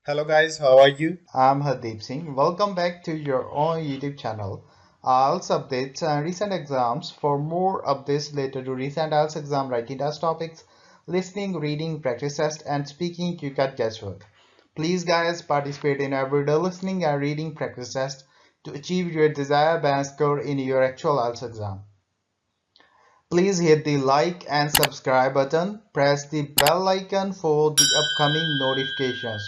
Hello guys, how are you? I'm Hardeep Singh. Welcome back to your own YouTube channel. IELTS updates and recent exams. For more updates related to recent IELTS exam writing test topics, listening, reading, practice test, and speaking, you got guesswork. Please, guys, participate in everyday listening and reading practice test to achieve your desired band score in your actual IELTS exam. Please hit the like and subscribe button. Press the bell icon for the upcoming notifications.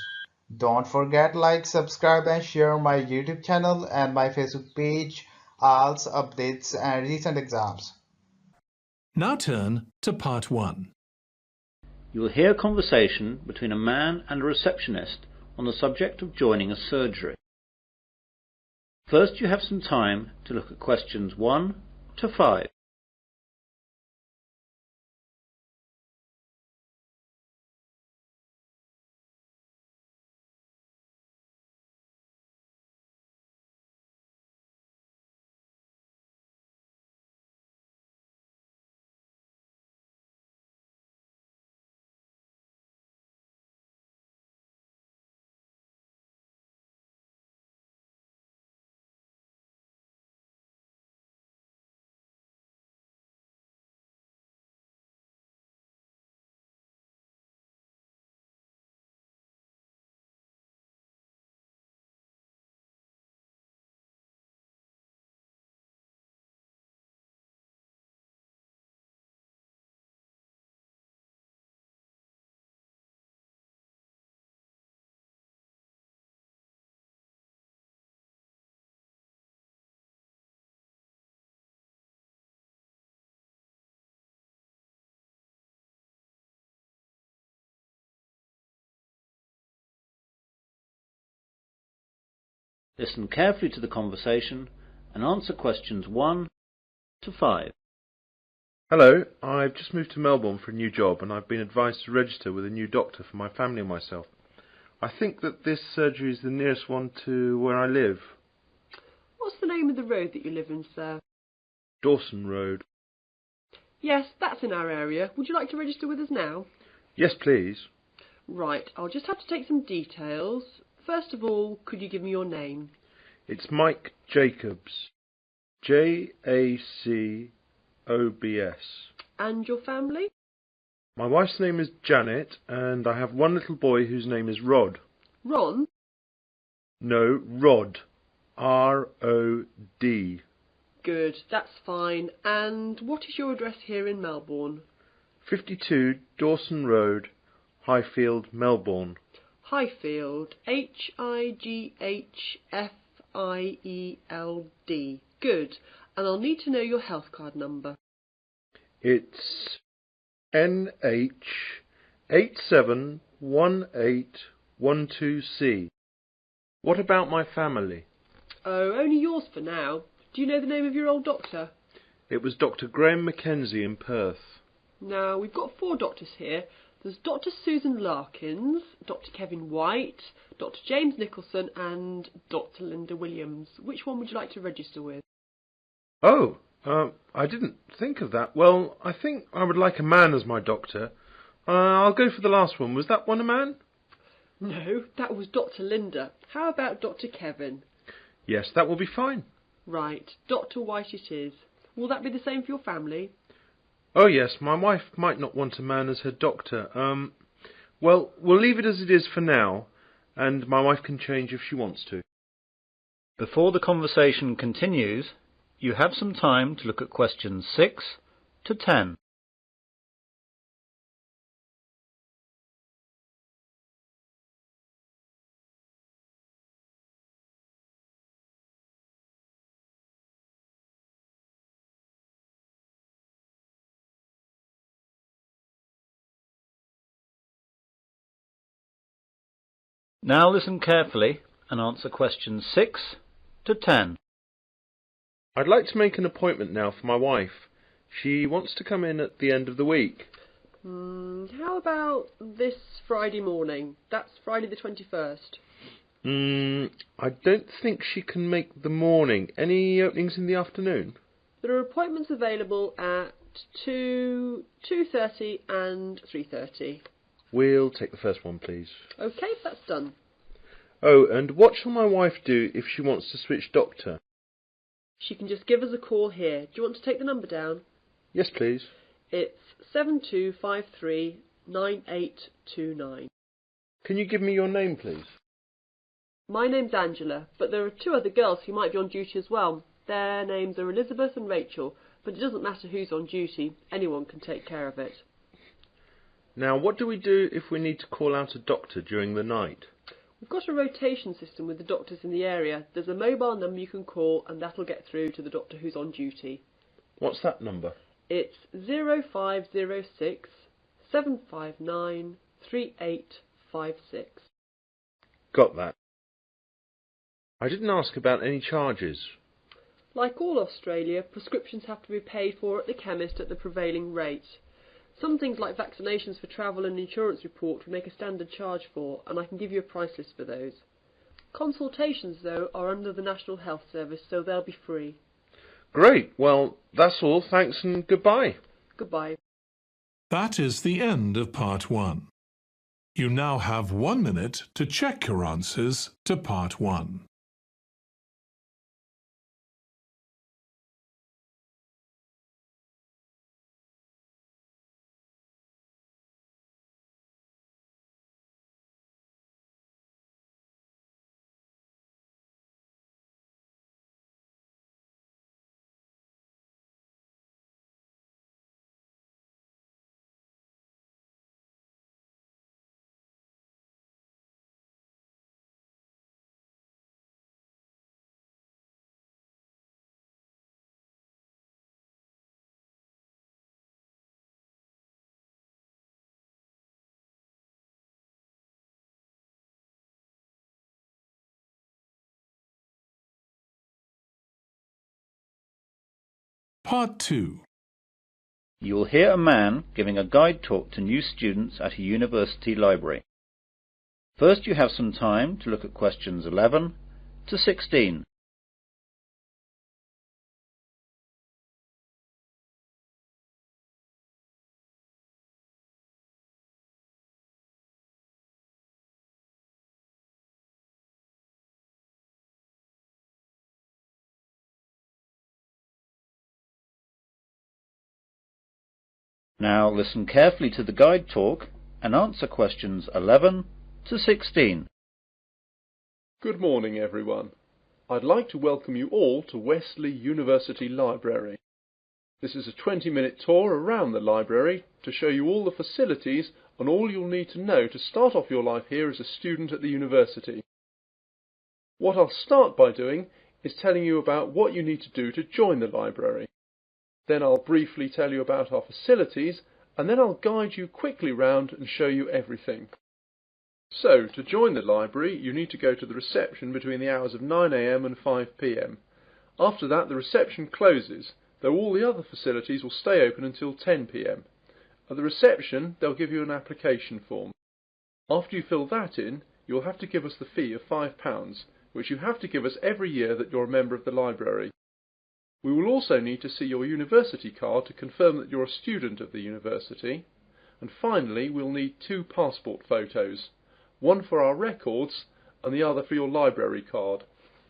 Don't forget like, subscribe and share my YouTube channel and my Facebook page, IELTS updates and recent exams. Now turn to part 1. You will hear a conversation between a man and a receptionist on the subject of joining a surgery. First, you have some time to look at questions 1 to 5. Listen carefully to the conversation and answer questions 1 to 5. Hello, I've just moved to Melbourne for a new job and I've been advised to register with a new doctor for my family and myself. I think that this surgery is the nearest one to where I live. What's the name of the road that you live in, sir? Dawson Road. Yes, that's in our area. Would you like to register with us now? Yes, please. Right, I'll just have to take some details. First of all, could you give me your name? It's Mike Jacobs. Jacobs. And your family? My wife's name is Janet and I have one little boy whose name is Rod. Ron? No, Rod. R-O-D. Good, that's fine. And what is your address here in Melbourne? 52 Dawson Road, Highfield, Melbourne. Highfield. Highfield. Good. And I'll need to know your health card number. It's NH871812C. What about my family? Oh, only yours for now. Do you know the name of your old doctor? It was Dr. Graham Mackenzie in Perth. Now, we've got 4 doctors here. There's Dr. Susan Larkins, Dr. Kevin White, Dr. James Nicholson and Dr. Linda Williams. Which one would you like to register with? Oh, I didn't think of that. Well, I think I would like a man as my doctor. I'll go for the last one. Was that one a man? No, that was Dr. Linda. How about Dr. Kevin? Yes, that will be fine. Right, Dr. White it is. Will that be the same for your family? Oh yes, my wife might not want a man as her doctor. Well, we'll leave it as it is for now, and my wife can change if she wants to. Before the conversation continues, you have some time to look at questions 6 to 10. Now listen carefully and answer questions 6 to 10. I'd like to make an appointment now for my wife. She wants to come in at the end of the week. How about this Friday morning? That's Friday the 21st. I don't think she can make the morning. Any openings in the afternoon? There are appointments available at 2, 2:30 and 3:30. We'll take the first one, please. OK, that's done. Oh, and what shall my wife do if she wants to switch doctor? She can just give us a call here. Do you want to take the number down? Yes, please. It's 72539829. Can you give me your name, please? My name's Angela, but there are two other girls who might be on duty as well. Their names are Elizabeth and Rachel, but it doesn't matter who's on duty. Anyone can take care of it. Now, what do we do if we need to call out a doctor during the night? We've got a rotation system with the doctors in the area. There's a mobile number you can call and that'll get through to the doctor who's on duty. What's that number? It's 0506 759 3856. Got that. I didn't ask about any charges. Like all Australia, prescriptions have to be paid for at the chemist at the prevailing rate. Some things like vaccinations for travel and insurance report we make a standard charge for, and I can give you a price list for those. Consultations, though, are under the National Health Service, so they'll be free. Great. Well, that's all. Thanks and goodbye. Goodbye. That is the end of Part 1. You now have 1 minute to check your answers to Part 1. Part 2. You will hear a man giving a guide talk to new students at a university library. First, you have some time to look at questions 11 to 16. Now listen carefully to the guide talk and answer questions 11 to 16. Good morning, everyone. I'd like to welcome you all to Wesley University Library. This is a 20-minute tour around the library to show you all the facilities and all you'll need to know to start off your life here as a student at the university. What I'll start by doing is telling you about what you need to do to join the library. Then I'll briefly tell you about our facilities, and then I'll guide you quickly round and show you everything. So, to join the library, you need to go to the reception between the hours of 9 AM and 5 PM. After that, the reception closes, though all the other facilities will stay open until 10 PM. At the reception, they'll give you an application form. After you fill that in, you'll have to give us the fee of £5, which you have to give us every year that you're a member of the library. We will also need to see your university card to confirm that you're a student of the university. And finally, we'll need 2 passport photos, one for our records and the other for your library card.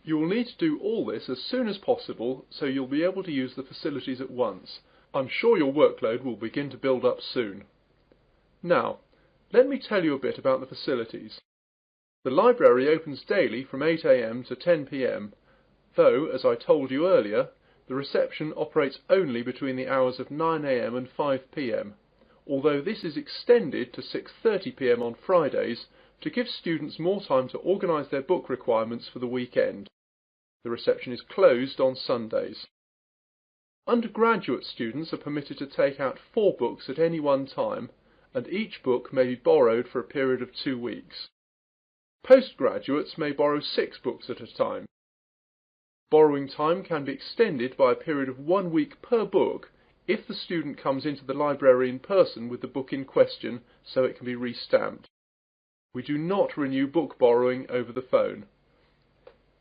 You will need to do all this as soon as possible so you'll be able to use the facilities at once. I'm sure your workload will begin to build up soon. Now, let me tell you a bit about the facilities. The library opens daily from 8 AM to 10 PM, though, as I told you earlier, the reception operates only between the hours of 9 AM and 5 PM, although this is extended to 6:30 PM on Fridays to give students more time to organise their book requirements for the weekend. The reception is closed on Sundays. Undergraduate students are permitted to take out 4 books at any one time, and each book may be borrowed for a period of 2 weeks. Postgraduates may borrow 6 books at a time. Borrowing time can be extended by a period of 1 week per book if the student comes into the library in person with the book in question so it can be re-stamped. We do not renew book borrowing over the phone.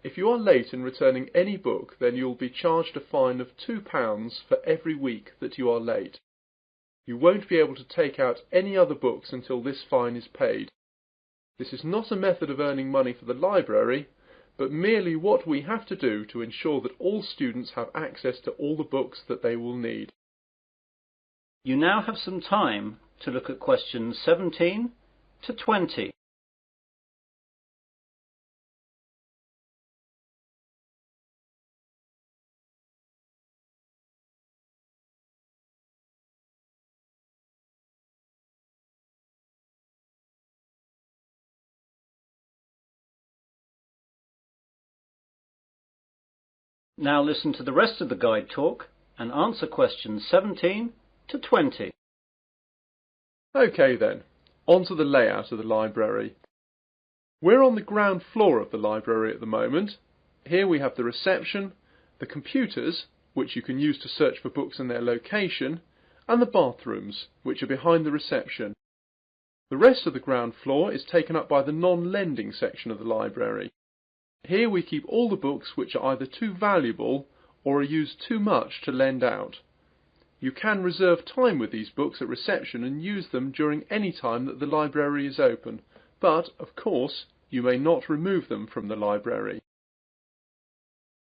If you are late in returning any book, then you will be charged a fine of £2 for every week that you are late. You won't be able to take out any other books until this fine is paid. This is not a method of earning money for the library, but merely what we have to do to ensure that all students have access to all the books that they will need. You now have some time to look at questions 17 to 20. Now listen to the rest of the guide talk and answer questions 17 to 20. Okay then, on to the layout of the library. We're on the ground floor of the library at the moment. Here we have the reception, the computers, which you can use to search for books and their location, and the bathrooms, which are behind the reception. The rest of the ground floor is taken up by the non-lending section of the library. Here we keep all the books which are either too valuable or are used too much to lend out. You can reserve time with these books at reception and use them during any time that the library is open, but, of course, you may not remove them from the library.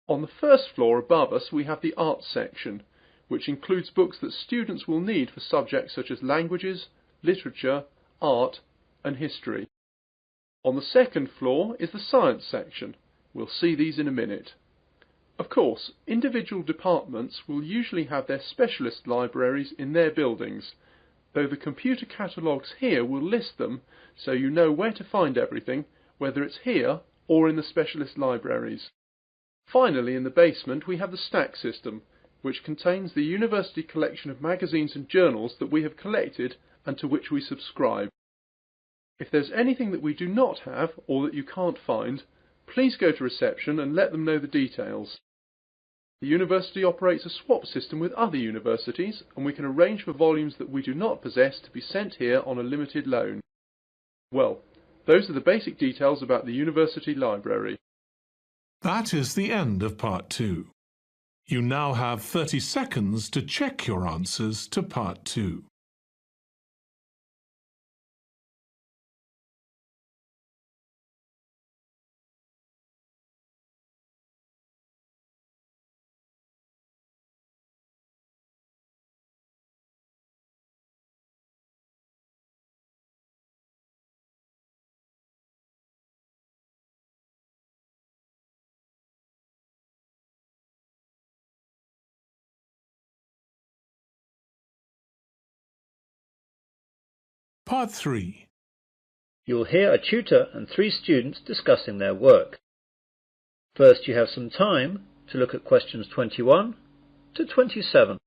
On the first floor above us we have the arts section, which includes books that students will need for subjects such as languages, literature, art and history. On the second floor is the science section. We'll see these in a minute. Of course, individual departments will usually have their specialist libraries in their buildings, though the computer catalogues here will list them so you know where to find everything, whether it's here or in the specialist libraries. Finally, in the basement we have the stack system, which contains the university collection of magazines and journals that we have collected and to which we subscribe. If there's anything that we do not have or that you can't find, please go to reception and let them know the details. The university operates a swap system with other universities, and we can arrange for volumes that we do not possess to be sent here on a limited loan. Well, those are the basic details about the university library. That is the end of Part 2. You now have 30 seconds to check your answers to Part 2. Part 3. You'll hear a tutor and 3 students discussing their work. First, you have some time to look at questions 21 to 27.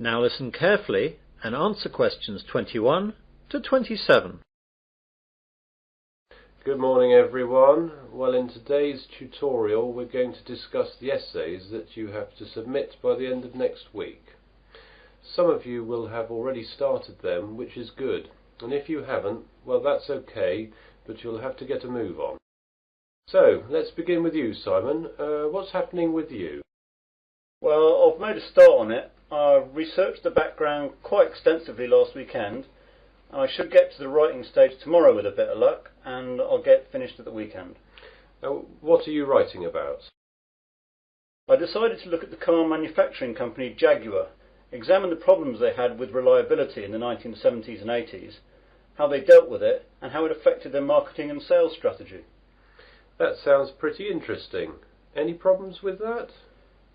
Now listen carefully and answer questions 21 to 27. Good morning everyone. Well, in today's tutorial we're going to discuss the essays that you have to submit by the end of next week. Some of you will have already started them, which is good, and if you haven't, well, that's okay, but you'll have to get a move on. So let's begin with you, Simon. What's happening with you? Well, I've made a start on it. I researched the background quite extensively last weekend. I should get to the writing stage tomorrow with a bit of luck, and I'll get finished at the weekend. What are you writing about? I decided to look at the car manufacturing company Jaguar, examine the problems they had with reliability in the 1970s and 80s, how they dealt with it, and how it affected their marketing and sales strategy. That sounds pretty interesting. Any problems with that?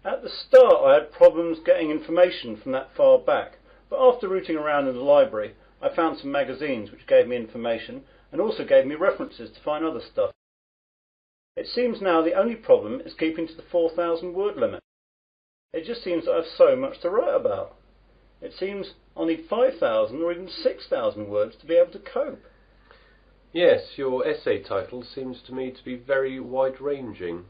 At the start I had problems getting information from that far back, but after rooting around in the library I found some magazines which gave me information and also gave me references to find other stuff. It seems now the only problem is keeping to the 4,000 word limit. It just seems that I have so much to write about. It seems I'll need 5,000 or even 6,000 words to be able to cope. Yes, your essay title seems to me to be very wide-ranging.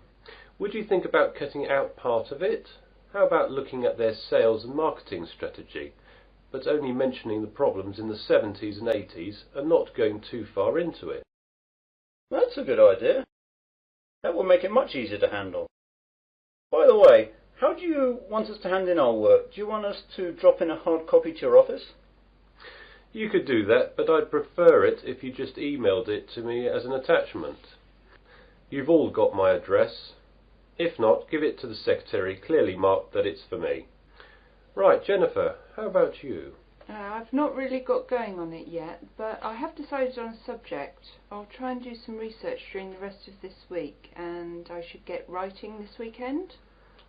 Would you think about cutting out part of it? How about looking at their sales and marketing strategy? but only mentioning the problems in the 70s and 80s and not going too far into it. That's a good idea. That will make it much easier to handle. By the way, how do you want us to hand in our work? Do you want us to drop in a hard copy to your office? You could do that, but I'd prefer it if you just emailed it to me as an attachment. You've all got my address. If not, give it to the secretary, clearly marked that it's for me. Right, Jennifer, how about you? I've not really got going on it yet, but I have decided on a subject. I'll try and do some research during the rest of this week, and I should get writing this weekend.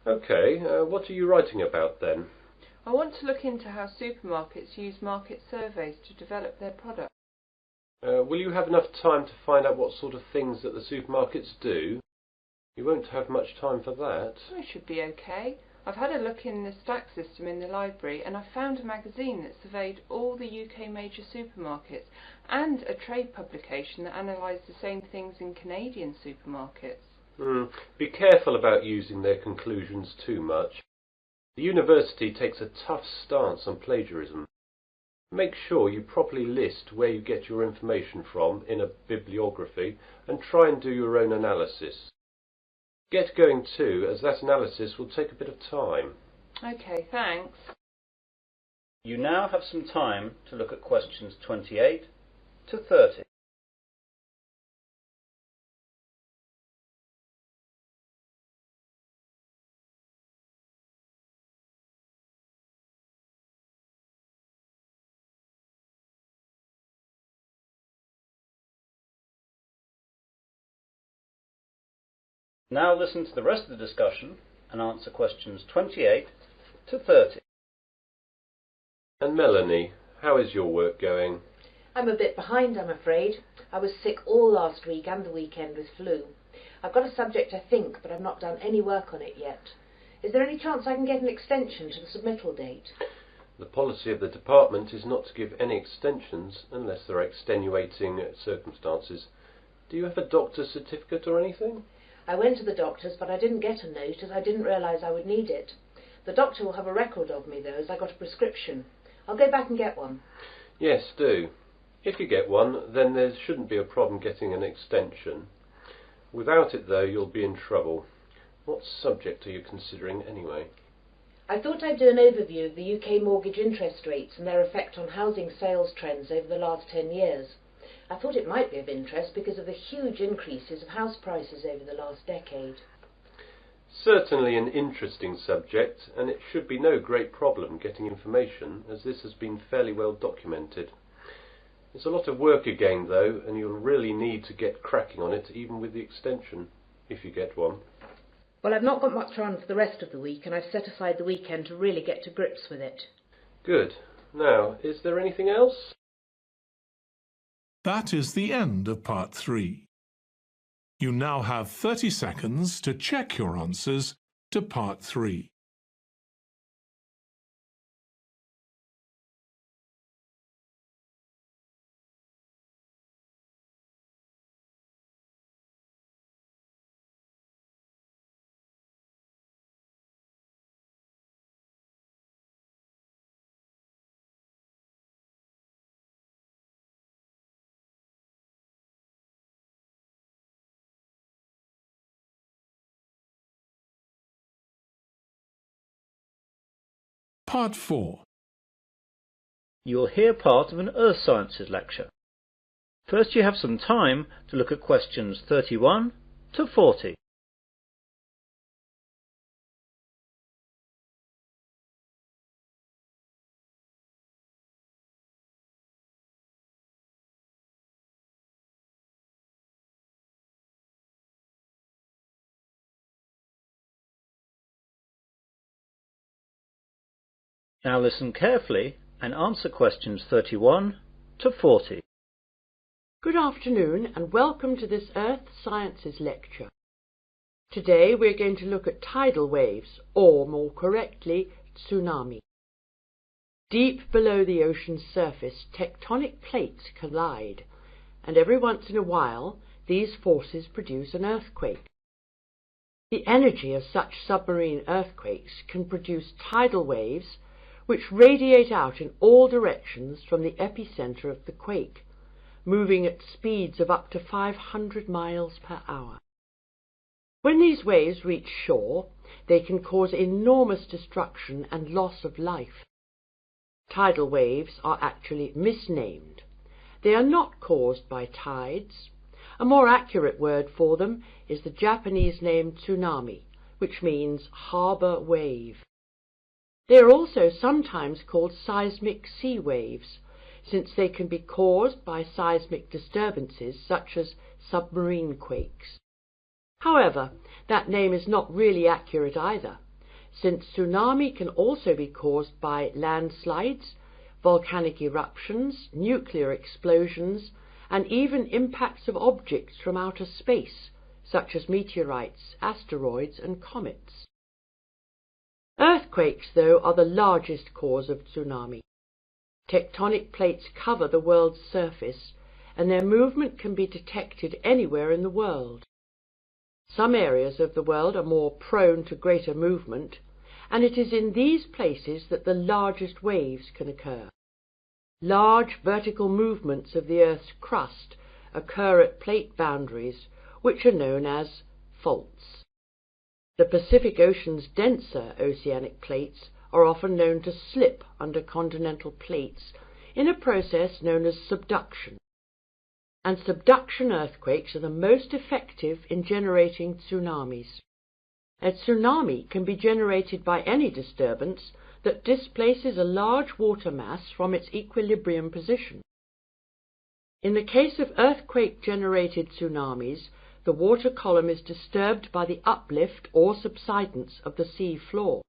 Okay, what are you writing about then? I want to look into how supermarkets use market surveys to develop their products. Will you have enough time to find out what sort of things that the supermarkets do? You won't have much time for that. I should be okay. I've had a look in the stack system in the library, and I found a magazine that surveyed all the UK major supermarkets and a trade publication that analysed the same things in Canadian supermarkets. Be careful about using their conclusions too much. The university takes a tough stance on plagiarism. Make sure you properly list where you get your information from in a bibliography and try and do your own analysis. Get going too, as that analysis will take a bit of time. Okay, thanks. You now have some time to look at questions 28 to 30. Now listen to the rest of the discussion and answer questions 28 to 30. And Melanie, how is your work going? I'm a bit behind, I'm afraid. I was sick all last week and the weekend with flu. I've got a subject, I think, but I've not done any work on it yet. Is there any chance I can get an extension to the submittal date? The policy of the department is not to give any extensions unless there are extenuating circumstances. Do you have a doctor's certificate or anything? I went to the doctor's, but I didn't get a note as I didn't realise I would need it. The doctor will have a record of me, though, as I got a prescription. I'll go back and get one. Yes, do. If you get one, then there shouldn't be a problem getting an extension. Without it, though, you'll be in trouble. What subject are you considering, anyway? I thought I'd do an overview of the UK mortgage interest rates and their effect on housing sales trends over the last 10 years. I thought it might be of interest because of the huge increases of house prices over the last decade. Certainly an interesting subject, and it should be no great problem getting information, as this has been fairly well documented. It's a lot of work again, though, and you'll really need to get cracking on it, even with the extension, if you get one. Well, I've not got much on for the rest of the week, and I've set aside the weekend to really get to grips with it. Good. Now, is there anything else? That is the end of part 3. You now have 30 seconds to check your answers to part 3. Part 4. You will hear part of an Earth Sciences lecture. First you have some time to look at questions 31 to 40. Now listen carefully and answer questions 31 to 40. Good afternoon and welcome to this Earth Sciences lecture. Today we're going to look at tidal waves, or more correctly, tsunami. Deep below the ocean's surface, tectonic plates collide, and every once in a while these forces produce an earthquake. The energy of such submarine earthquakes can produce tidal waves, which radiate out in all directions from the epicenter of the quake, moving at speeds of up to 500 miles per hour. When these waves reach shore, they can cause enormous destruction and loss of life. Tidal waves are actually misnamed. They are not caused by tides. A more accurate word for them is the Japanese name tsunami, which means harbour wave. They are also sometimes called seismic sea waves, since they can be caused by seismic disturbances such as submarine quakes. However, that name is not really accurate either, since tsunami can also be caused by landslides, volcanic eruptions, nuclear explosions, and even impacts of objects from outer space, such as meteorites, asteroids, and comets. Earthquakes, though, are the largest cause of tsunami. Tectonic plates cover the world's surface, and their movement can be detected anywhere in the world. Some areas of the world are more prone to greater movement, and it is in these places that the largest waves can occur. Large vertical movements of the Earth's crust occur at plate boundaries, which are known as faults. The Pacific Ocean's denser oceanic plates are often known to slip under continental plates in a process known as subduction. And subduction earthquakes are the most effective in generating tsunamis. A tsunami can be generated by any disturbance that displaces a large water mass from its equilibrium position. In the case of earthquake-generated tsunamis, the water column is disturbed by the uplift or subsidence of the sea floor.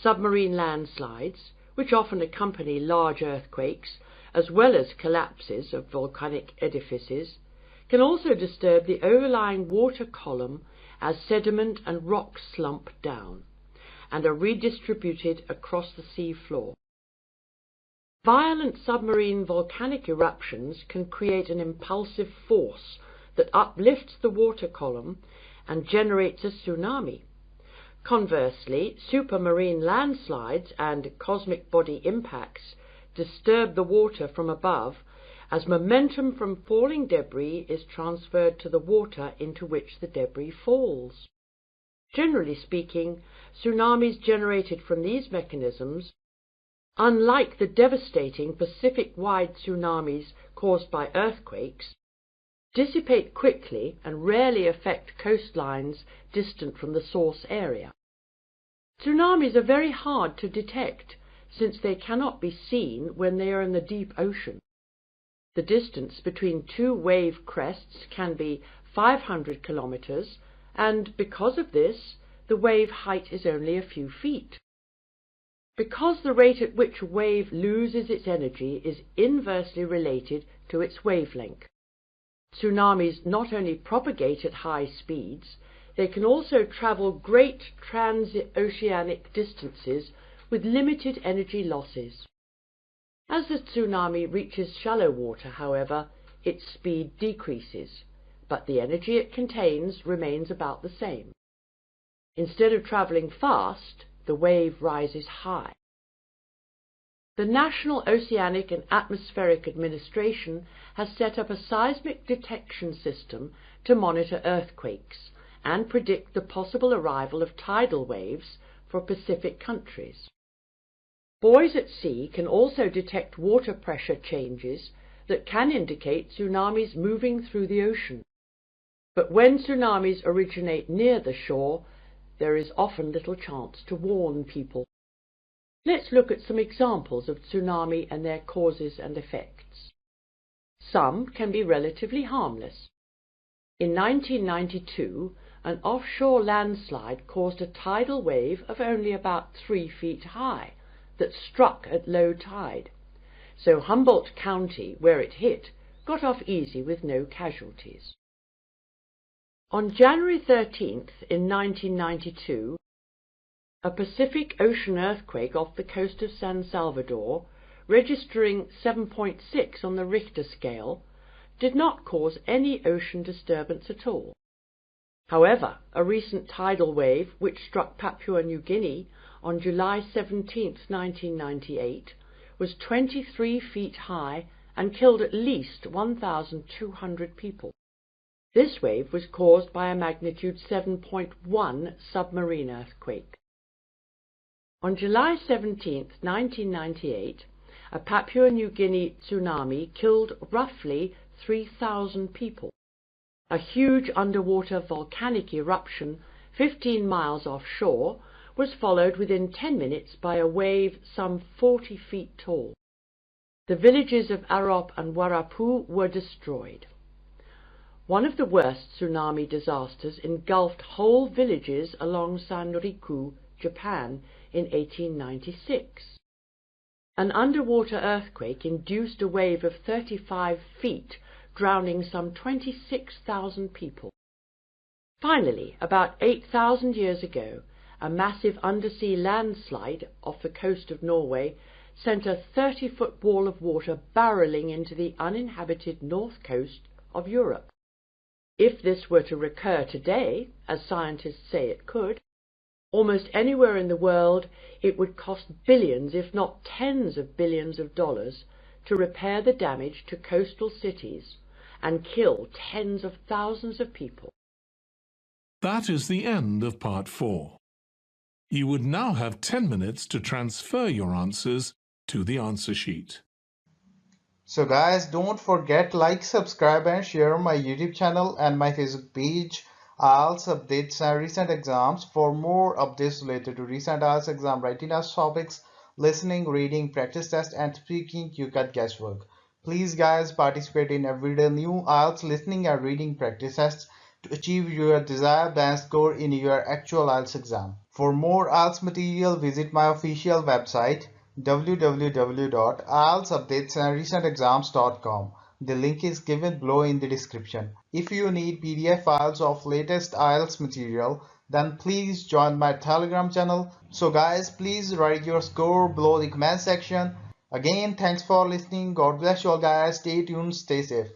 Submarine landslides, which often accompany large earthquakes, as well as collapses of volcanic edifices, can also disturb the overlying water column as sediment and rocks slump down, and are redistributed across the sea floor. Violent submarine volcanic eruptions can create an impulsive force that uplifts the water column and generates a tsunami. Conversely, supermarine landslides and cosmic body impacts disturb the water from above as momentum from falling debris is transferred to the water into which the debris falls. Generally speaking, tsunamis generated from these mechanisms, unlike the devastating Pacific-wide tsunamis caused by earthquakes, dissipate quickly and rarely affect coastlines distant from the source area. Tsunamis are very hard to detect, since they cannot be seen when they are in the deep ocean. The distance between two wave crests can be 500 kilometers, and because of this, the wave height is only a few feet. Because the rate at which a wave loses its energy is inversely related to its wavelength. Tsunamis not only propagate at high speeds, they can also travel great transoceanic distances with limited energy losses. As the tsunami reaches shallow water, however, its speed decreases, but the energy it contains remains about the same. Instead of travelling fast, the wave rises high. The National Oceanic and Atmospheric Administration has set up a seismic detection system to monitor earthquakes and predict the possible arrival of tidal waves for Pacific countries. Buoys at sea can also detect water pressure changes that can indicate tsunamis moving through the ocean. But when tsunamis originate near the shore, there is often little chance to warn people. Let's look at some examples of tsunami and their causes and effects. Some can be relatively harmless. In 1992, an offshore landslide caused a tidal wave of only about 3 feet high that struck at low tide, so Humboldt County, where it hit, got off easy with no casualties. On January 13th in 1992, a Pacific Ocean earthquake off the coast of San Salvador, registering 7.6 on the Richter scale, did not cause any ocean disturbance at all. However, a recent tidal wave which struck Papua New Guinea on July 17, 1998, was 23 feet high and killed at least 1,200 people. This wave was caused by a magnitude 7.1 submarine earthquake. On July 17, 1998, a Papua New Guinea tsunami killed roughly 3,000 people. A huge underwater volcanic eruption 15 miles offshore was followed within 10 minutes by a wave some 40 feet tall. The villages of Arop and Warapu were destroyed. One of the worst tsunami disasters engulfed whole villages along Sanriku, Japan, in 1896. An underwater earthquake induced a wave of 35 feet, drowning some 26,000 people. Finally, about 8,000 years ago, a massive undersea landslide off the coast of Norway sent a 30-foot wall of water barreling into the uninhabited north coast of Europe. If this were to recur today, as scientists say it could, almost anywhere in the world it would cost billions, if not tens of billions of dollars, to repair the damage to coastal cities and kill tens of thousands of people. That is the end of part 4. You would now have 10 minutes to transfer your answers to the answer sheet. So guys, don't forget like, subscribe and share my YouTube channel and my Facebook page. IELTS updates and recent exams. For more updates related to recent IELTS exam writing as topics, listening, reading, practice test and speaking, you got guesswork. Please guys, participate in everyday new IELTS listening and reading practice tests to achieve your desired band score in your actual IELTS exam. For more IELTS material, visit my official website www.ieltsupdatesandrecentexams.com. The link is given below in the description. If you need PDF files of latest IELTS material, then please join my Telegram channel. So guys, please write your score below the comment section. Again, thanks for listening. God bless you all guys. Stay tuned, stay safe.